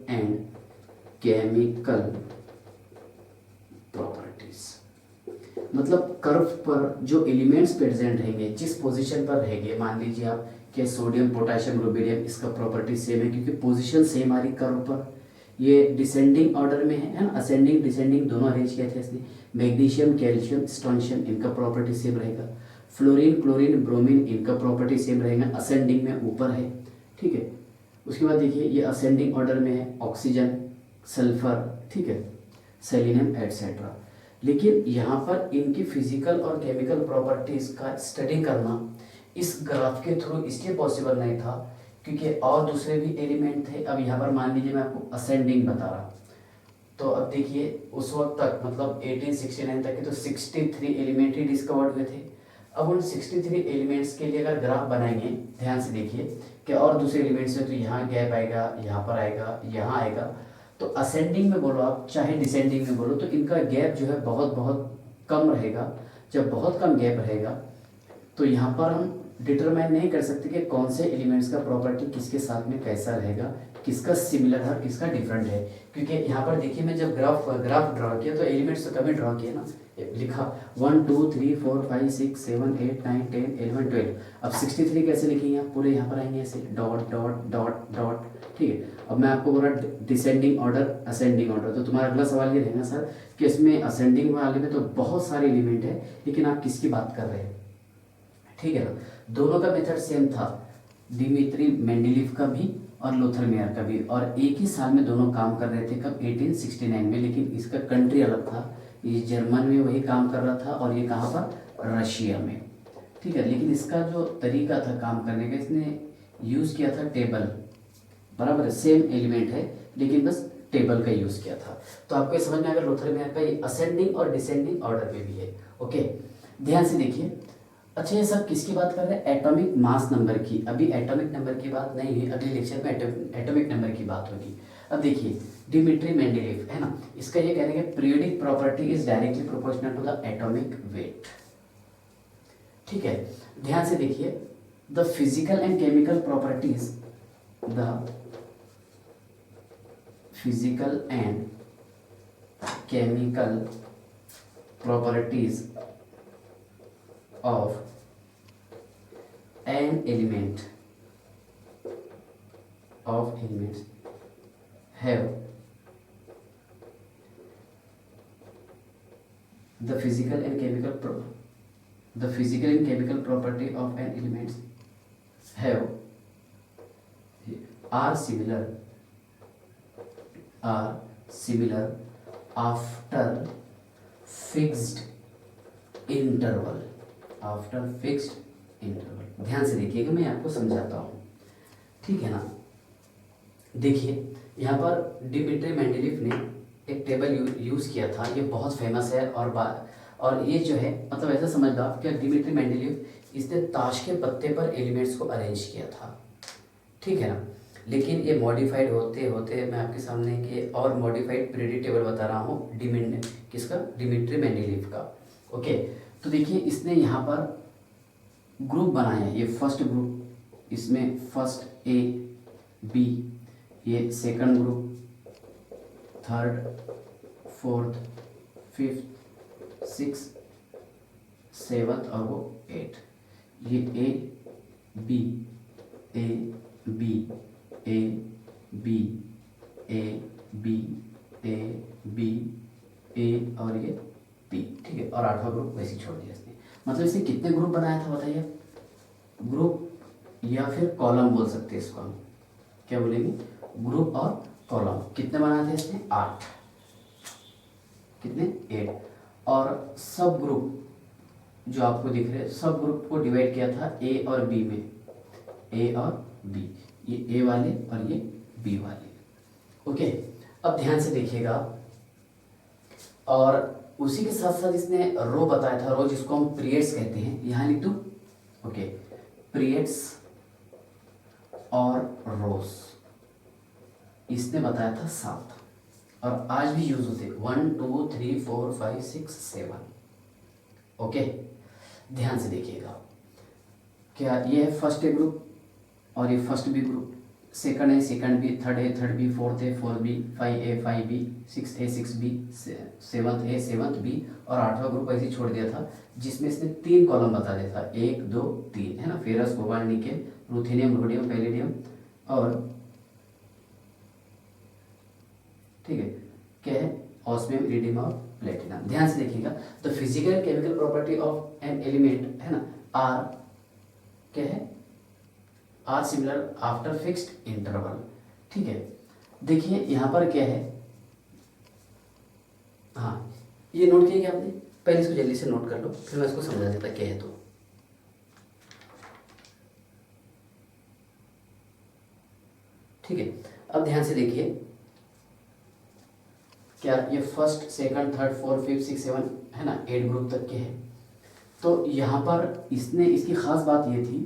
and chemical properties. मतलब कर्व पर जो एलिमेंट्स प्रेजेंट रहेंगे, जिस पोजीशन पर रहेंगे, मान लीजिए आप कि सोडियम, पोटाशियम, रुबिडियम, इसका प्रॉपर्टी सेम है क्योंकि पोजीशन सेम आ रही कर्व पर। ये डिसेंडिंग ऑर्डर में है ना, असेंडिंग डिसेंडिंग दोनों अरेंज किए थे इसने। मैग्नीशियम, कैल्शियम, स्ट्रोंशियम, इनका प्रॉपर्टी सेम रहेगा। फ्लोरीन, क्लोरीन, ब्रोमीन, इनका प्रॉपर्टी सेम रहेगा, असेंडिंग में ऊपर है, ठीक है। उसके बाद देखिए ये असेंडिंग ऑर्डर में है, ऑक्सीजन, सल्फर, ठीक है, सेलेनियम एटसेट्रा। लेकिन यहाँ पर इनकी फिजिकल और केमिकल प्रॉपर्टीज का स्टडी करना इस ग्राफ के थ्रू इसलिए पॉसिबल नहीं था क्योंकि और दूसरे भी एलिमेंट थे। अब यहाँ पर मान लीजिए मैं आपको असेंडिंग बता रहा, तो अब देखिए उस वक्त तक मतलब 1869 तक के तो 63 एलिमेंट ही डिस्कवर्ड हुए थे। अब उन 63 एलिमेंट्स के लिए अगर ग्राफ बनाएंगे, ध्यान से देखिए कि और दूसरे एलिमेंट्स में तो यहाँ गैप आएगा, यहाँ पर आएगा, यहाँ आएगा। तो असेंडिंग में बोलो आप चाहे डिसेंडिंग में बोलो, तो इनका गैप जो है बहुत बहुत कम रहेगा। जब बहुत कम गैप रहेगा तो यहाँ पर हम डिटरमाइन नहीं कर सकते कि कौन से एलिमेंट्स का प्रॉपर्टी किसके साथ में कैसा रहेगा, किसका सिमिलर है, किसका डिफरेंट है। क्योंकि यहाँ पर देखिए मैं जब ग्राफ ड्रॉ किया तो एलिमेंट्स तो कभी ड्रॉ किया ना, लिखा 1 2 3 4 5 6 7 8 9 10 11 12। अब 63 कैसे लिखेंगे आप, पूरे यहाँ पर आएंगे ऐसे डॉट डॉट डॉट डॉट, ठीक है। अब मैं आपको बोला डिसेंडिंग ऑर्डर, असेंडिंग ऑर्डर, तो तुम्हारा अगला सवाल ये रहेगा सर कि इसमें असेंडिंग वाले में तो बहुत सारे एलिमेंट है लेकिन आप किसकी बात कर रहे हैं, ठीक है ना। दोनों का मेथड सेम था, डिमित्री मेंडेलीव का भी और लोथर मेयर का भी, और एक ही साल में दोनों काम कर रहे थे, कब 1869 में। लेकिन इसका कंट्री अलग था, ये जर्मन में वही काम कर रहा था और ये कहाँ पर, रशिया में, ठीक है। लेकिन इसका जो तरीका था काम करने का, इसने यूज़ किया था टेबल, बराबर है, सेम एलिमेंट है लेकिन बस टेबल का यूज़ किया था। तो आपको समझ में आएगा लोथर मेयर का ये असेंडिंग और डिसेंडिंग ऑर्डर में भी है, ओके। ध्यान से देखिए, अच्छा ये सब किसकी बात कर रहे हैं, एटॉमिक मास नंबर की। अभी एटॉमिक नंबर की बात नहीं हुई, अगले लेक्चर में एटॉमिक नंबर की बात होगी। अब देखिए डिमित्री मेंडेलीव, है ना, इसका ये कहने का periodic property is directly proportional to the atomic weight, ठीक है। ध्यान से देखिए, the physical and chemical properties, the physical and chemical properties of an element of elements have the physical and chemical property of an elements have are similar after fixed interval. ध्यान से देखिएगा, मैं आपको समझाता हूँ, ठीक है ना। देखिए यहाँ पर डिमिट्री मेंडेलीव ने एक टेबल यूज़ किया था, ये बहुत फेमस है। और ये जो है मतलब ऐसा समझ लो आप, क्या डिमिट्री मेंडेलीव इसने ताश के पत्ते पर एलिमेंट्स को अरेंज किया था, ठीक है ना। लेकिन ये मॉडिफाइड होते होते मैं आपके सामने के और मॉडिफाइड पीरियडिक टेबल बता रहा हूँ डिमिट्री मेंडेलीव का। ओके, तो देखिए इसने यहाँ पर ग्रुप बनाया, ये फर्स्ट ग्रुप, इसमें फर्स्ट ए बी, ये second group, third fourth fifth six seventh और वो 8, ये A B A B A B A B A B A और ये बी, ठीक है। और 8वां ग्रुप वैसे ही छोड़ दिया इसने। मतलब इसने कितने ग्रुप बनाया था बताइए? ग्रुप या फिर कॉलम बोल सकते हैं इसको हम, क्या बोलेंगे? ग्रुप और कॉलम। कितने बनाए थे इसने? 8। कितने? 8। और सब ग्रुप जो आपको दिख रहे हैं, सब ग्रुप को डिवाइड किया था ए और बी में, ए और बी, ये ए वाले और ये बी वाले। ओके, अब ध्यान से देखिएगा। और उसी के साथ साथ इसने रो बताया था, रो जिसको हम पीरियड्स कहते हैं, यहाँ लिख दो। ओके, पीरियड्स और रोज इसने बताया था 7, और आज भी यूज होते 1 2 3 4 5 6 7। ओके, ध्यान से देखिएगा। क्या ये है फर्स्ट ए ग्रुप और ये फर्स्ट बी ग्रुप, सेकंड है सेकंड बी, थर्ड है थर्ड बी, फोर्थ है fourth B, 5A 5B, 6A 6B, seventh A seventh B, और 8वां ग्रुप ऐसे छोड़ दिया था जिसमें इसने 3 कॉलम बता दिया था, 1 2 3, है ना। Ferrous, cobalt, nickel, ruthenium, rhodium, palladium और ठीक है क्या है, ऑस्मियम, इरिडियम और प्लेटिनम। ध्यान से देखिएगा, the physical and chemical property of an element, है ना, आर क्या है, are similar after fixed interval. ठीक है, देखिए यहाँ पर क्या है, हाँ ये नोट किया क्या आपने? पहले इसको जल्दी से नोट कर लो, फिर मैं इसको समझा देता क्या है। तो ठीक है, अब ध्यान से देखिए, क्या ये first second third fourth fifth six seven है ना, 8 ग्रुप तक के हैं। तो यहाँ पर इसने इसकी खास बात ये थी,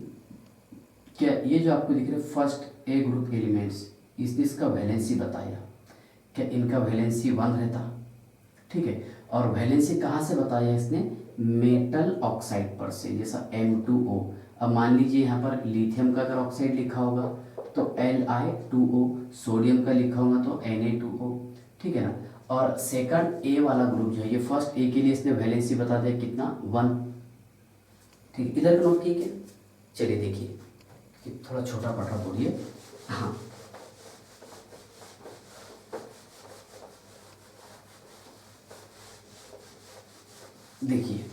क्या ये जो आपको दिख रहे हैं फर्स्ट ए ग्रुप एलिमेंट्स, इसने इसका वैलेंसी बताया, क्या इनका वैलेंसी 1 रहता, ठीक है। और वैलेंसी कहाँ से बताया इसने? मेटल ऑक्साइड पर से, जैसा M2O। अब मान लीजिए यहाँ पर लिथियम का अगर ऑक्साइड लिखा होगा तो Li2O, सोडियम का लिखा होगा तो Na2O, ठीक है ना। और सेकंड ए वाला ग्रुप जो है, ये फर्स्ट ए के लिए इसने वैलेंसी बता दिया कितना, 1, ठीक। इधर नोट किए क्या? चलिए देखिए, कि थोड़ा छोटा पढ़ा बोलिए, हाँ देखिए,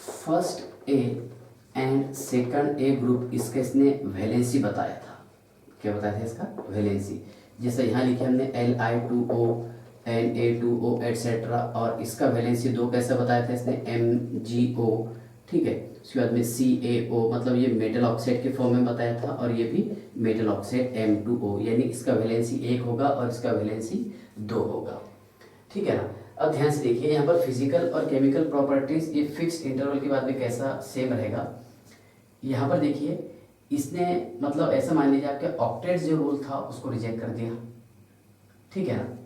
first A and second A group, इसका इसने वैलेंसी बताया था। क्या बताया था इसका? वैलेंसी। जैसे यहाँ लिखे हमने Li2O, Na2O एटसेट्रा, और इसका वैलेंसी 2 कैसे बताया था इसने? MgO, ठीक है। उसके बाद में CaO, मतलब ये मेटल ऑक्साइड के फॉर्म में बताया था, और ये भी मेटल ऑक्साइड M2O, यानी इसका वैलेंसी 1 होगा और इसका वैलेंसी 2 होगा, ठीक है ना। अब ध्यान से देखिए, यहाँ पर फिजिकल और केमिकल प्रॉपर्टीज, ये फिक्स्ड इंटरवल के बाद में कैसा सेम रहेगा। यहाँ पर देखिए, इसने मतलब ऐसा मान लीजिए आपके ऑक्टेट जो रूल था उसको रिजेक्ट कर दिया, ठीक है ना।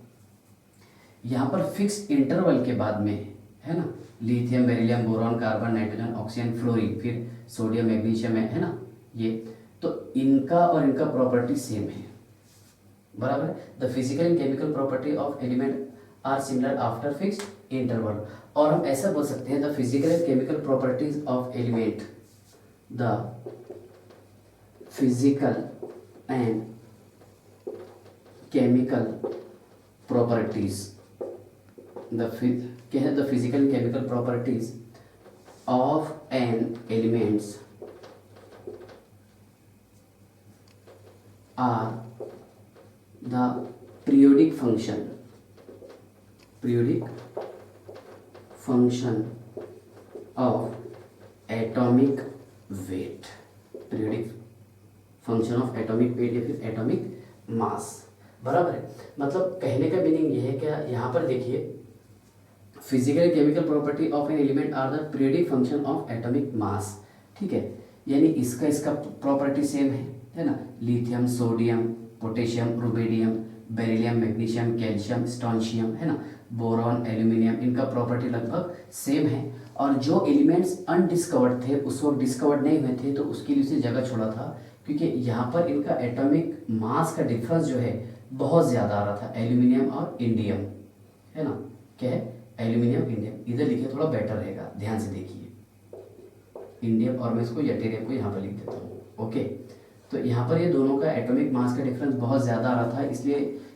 यहाँ पर फिक्स्ड इंटरवल के बाद में, है ना, lithium, beryllium, boron, carbon, nitrogen, oxygen, fluorine, फिर सोडियम, मैग्नीशियम है ना, ये तो इनका और इनका प्रॉपर्टी सेम है, बराबर। The physical and chemical property of element are similar after fixed interval. और हम ऐसा बोल सकते हैं, the physical and chemical properties of element, the physical and chemical properties क्या है the physical and chemical properties of an elements are the periodic function of atomic weight, periodic function of atomic weight या फिर atomic mass, बराबर है। मतलब कहने का meaning ये है क्या, यहाँ पर देखिए physical chemical property of an element are the periodic function of atomic mass, ठीक है। यानी इसका प्रॉपर्टी सेम है ना। Lithium, sodium, potassium, rubidium, beryllium, magnesium, calcium, strontium, है ना, बोरॉन, एल्यूमिनियम, इनका प्रॉपर्टी लगभग सेम है। और जो एलिमेंट्स अनडिस्कवर्ड थे, उस वक्त डिस्कवर्ड नहीं हुए थे, तो उसके लिए उसे जगह छोड़ा था, क्योंकि यहाँ पर इनका एटॉमिक मास का डिफरेंस जो है बहुत ज़्यादा आ रहा था, एल्यूमिनियम और इंडियम, है ना। क्या है, एल्यूमिनियम, इंडियम। इधर लिखे थोड़ा बेटर रहेगा, ध्यान से देखिए, इंडियम, और मैं इसको यटेरियम को यहाँ पर लिख देता हूँ, ओके। तो यहाँ पर ये दोनों का एटॉमिक मास का डिफरेंस बहुत ज़्यादा आ रहा था,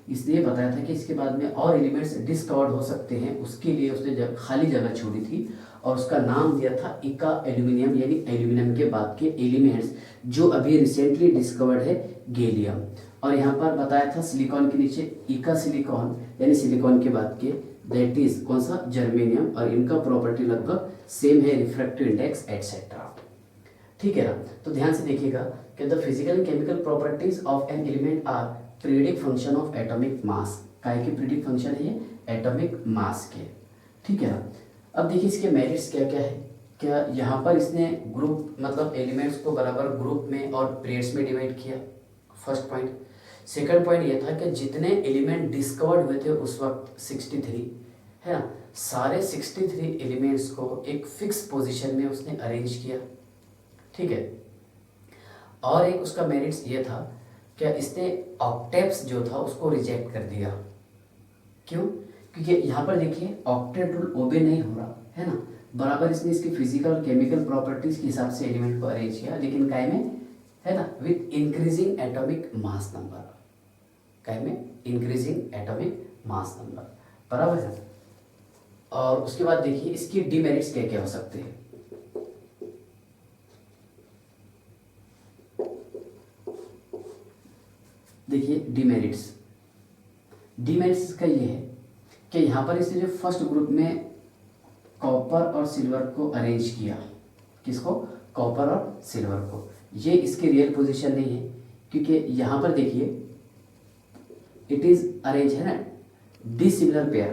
इसलिए बताया था कि इसके बाद में और एलिमेंट्स डिस्कवर्ड हो सकते हैं, उसके लिए उसने खाली जगह छोड़ी थी और उसका नाम दिया था इका एल्यूमिनियम, यानी एल्यूमिनियम के बाद के एलिमेंट्स जो अभी रिसेंटली डिस्कवर्ड है, गैलियम। और यहाँ पर बताया था सिलिकॉन के नीचे इका सिलिकॉन, यानी सिलिकॉन के बाद के, दैट इज कौन सा, जर्मेनियम, और इनका प्रॉपर्टी लगभग सेम है, रिफ्रैक्टिव इंडेक्स एटसेट्रा, ठीक है ना। तो ध्यान से देखिएगा कि the physical and chemical properties of an element are periodic function of atomic mass. काय के पीरियोडिक फंक्शन है ये, एटॉमिक मास के, ठीक है ना। अब देखिए इसके मेरिट्स क्या क्या है। क्या यहाँ पर इसने ग्रुप, मतलब एलिमेंट्स को बराबर ग्रुप में और पीरियड्स में डिवाइड किया, फर्स्ट पॉइंट। सेकंड पॉइंट ये था कि जितने एलिमेंट डिस्कवर्ड हुए थे उस वक्त 63, है ना, सारे 63 एलिमेंट्स को एक फिक्स पोजीशन में उसने अरेंज किया, ठीक है। और एक उसका मेरिट्स ये था क्या, इसने ऑक्टेट्स जो था उसको रिजेक्ट कर दिया। क्यों? क्योंकि यहाँ पर देखिए ऑक्टेट रूल ओबे नहीं हो रहा है ना, बराबर इसने इसकी फिजिकल केमिकल प्रॉपर्टीज के हिसाब से एलिमेंट को अरेंज किया, लेकिन काय में, है ना, with increasing atomic mass number, काय में इंक्रीजिंग एटॉमिक मास नंबर, बराबर है। और उसके बाद देखिए इसकी डीमेरिट्स क्या क्या हो सकते हैं। देखिए डीमेरिट्स का ये है कि यहाँ पर इसने जो फर्स्ट ग्रुप में कॉपर और सिल्वर को अरेंज किया, किसको, कॉपर और सिल्वर को, ये इसकी रियल पोजीशन नहीं है, क्योंकि यहाँ पर देखिए इट इज अरेंज, है ना, डिसिमिलर पेयर,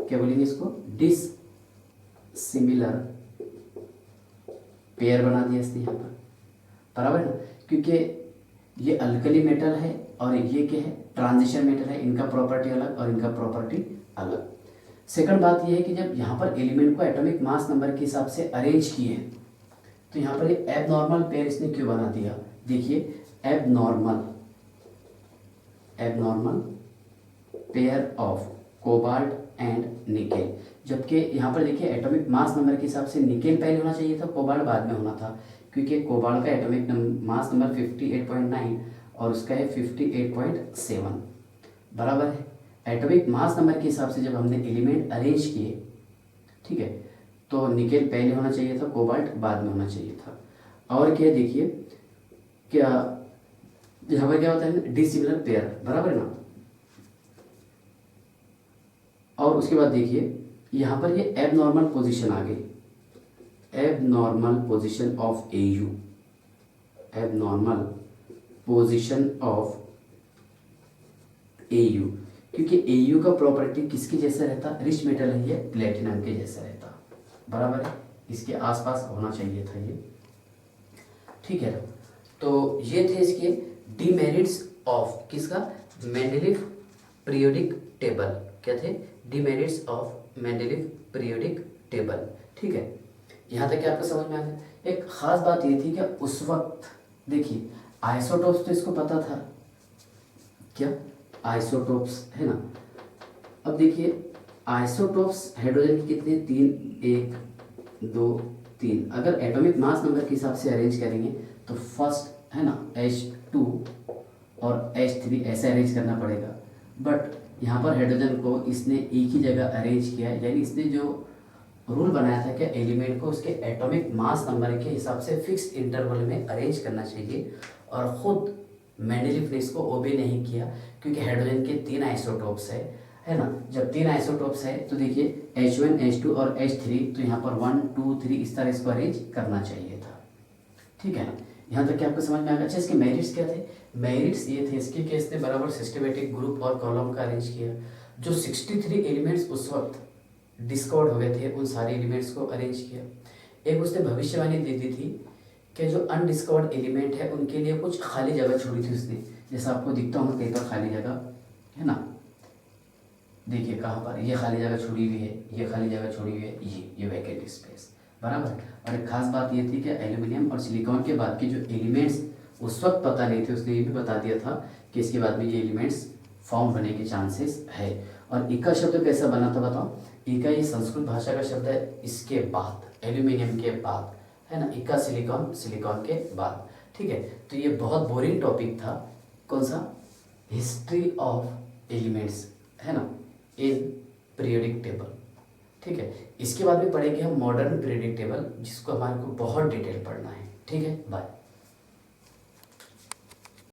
क्या बोलेंगे इसको, डिसिमिलर पेयर बना दिया इसने यहाँ पर, बराबर ना, क्योंकि ये अल्कली मेटल है और ये क्या है, ट्रांजिशन मेटल है, इनका प्रॉपर्टी अलग और इनका प्रॉपर्टी अलग। सेकंड बात ये है कि जब यहाँ पर एलिमेंट को एटॉमिक मास नंबर के हिसाब से अरेंज किए, तो यहाँ पर ये एबनॉर्मल पेयर इसने क्यों बना दिया। देखिए abnormal pair of cobalt and nickel, जबकि यहाँ पर देखिए एटॉमिक मास नंबर के हिसाब से निकेल पहले होना चाहिए था, कोबाल्ट बाद में होना था, क्योंकि कोबाल्ट का एटॉमिक मास नंबर 58.9 और उसका है 58.7, बराबर है। एटॉमिक मास नंबर के हिसाब से जब हमने एलिमेंट अरेंज किए, ठीक है, तो निकेल पहले होना चाहिए था, कोबाल्ट बाद में होना चाहिए था। और क्या देखिए, क्या यहाँ पर क्या होता है, डिसिमिलर पेयर, बराबर है ना। और उसके बाद देखिए यहाँ पर ये एबनॉर्मल पोजीशन आ गई, abnormal position of AU, abnormal position of AU, क्योंकि AU का प्रॉपर्टी किसके जैसा रहता, रिच मेटल है ये, प्लेटिनम के जैसा रहता, बराबर है, इसके आसपास होना चाहिए था ये, ठीक है। तो ये थे इसके डीमेरिट्स ऑफ किसका, मेंडलीव पीरियोडिक टेबल, क्या थे, demerits of Mendeleev periodic table, ठीक है। यहाँ तक आपको समझ में आ गया। एक खास बात ये थी कि उस वक्त देखिए आइसोटोप्स तो इसको पता था, क्या आइसोटोप्स, है ना। अब देखिए आइसोटोप्स हाइड्रोजन के कितने, 3, 1 2 3, अगर एटॉमिक मास नंबर के हिसाब से अरेंज करेंगे तो फर्स्ट, है ना, H2 और H3 ऐसे अरेंज करना पड़ेगा, बट यहाँ पर हाइड्रोजन को इसने एक ही जगह अरेंज किया, यानी इसने जो रूल बनाया था कि एलिमेंट को उसके एटॉमिक मास नंबर के हिसाब से फिक्स इंटरवल में अरेंज करना चाहिए, और ख़ुद मेंडलीफ ने इसको ओबे नहीं किया, क्योंकि हाइड्रोजन के 3 आइसोटोप्स है ना। जब 3 आइसोटोप्स है तो देखिए H1 H2 और H3, तो यहाँ पर 1 2 3 इस तरह इसको अरेंज करना चाहिए था। ठीक है, यहाँ तक कि आपको समझ में आ गया। अच्छा, इसके मेरिट्स क्या थे? मेरिट्स ये थे इसके कि इसने बराबर सिस्टमेटिक ग्रुप और कॉलम का अरेंज किया। जो 63 एलिमेंट्स उस वक्त डिस्कवर्ड हो गए थे, उन सारे एलिमेंट्स को अरेंज किया। एक उसने भविष्यवाणी दे दी थी कि जो अनडिस्कवर्ड एलिमेंट है उनके लिए कुछ खाली जगह छोड़ी थी उसने, जैसा आपको दिखता होगा कहीं पर खाली जगह है ना। देखिए कहाँ पर ये खाली जगह छोड़ी हुई है, ये खाली जगह छोड़ी हुई है, ये वैकेंट स्पेस बराबर। और एक खास बात ये थी कि एल्यूमिनियम और सिलिकॉन के बाद के जो एलिमेंट्स उस वक्त पता नहीं थे, उसने ये भी बता दिया था कि इसके बाद में ये एलिमेंट्स फॉर्म होने के चांसेस है। और इका शब्द कैसा बना था बताओ? इका ये संस्कृत भाषा का शब्द है, इसके बाद एल्यूमिनियम के बाद है ना, इका सिलिकॉन, सिलिकॉन के बाद। ठीक है, तो ये बहुत बोरिंग टॉपिक था। कौन सा? हिस्ट्री ऑफ एलिमेंट्स है ना इन पीरियोडिक टेबल। ठीक है, इसके बाद में पढ़ेंगे हम मॉडर्न पीरियोडिक टेबल, जिसको हमारे को बहुत डिटेल पढ़ना है। ठीक है, बाय।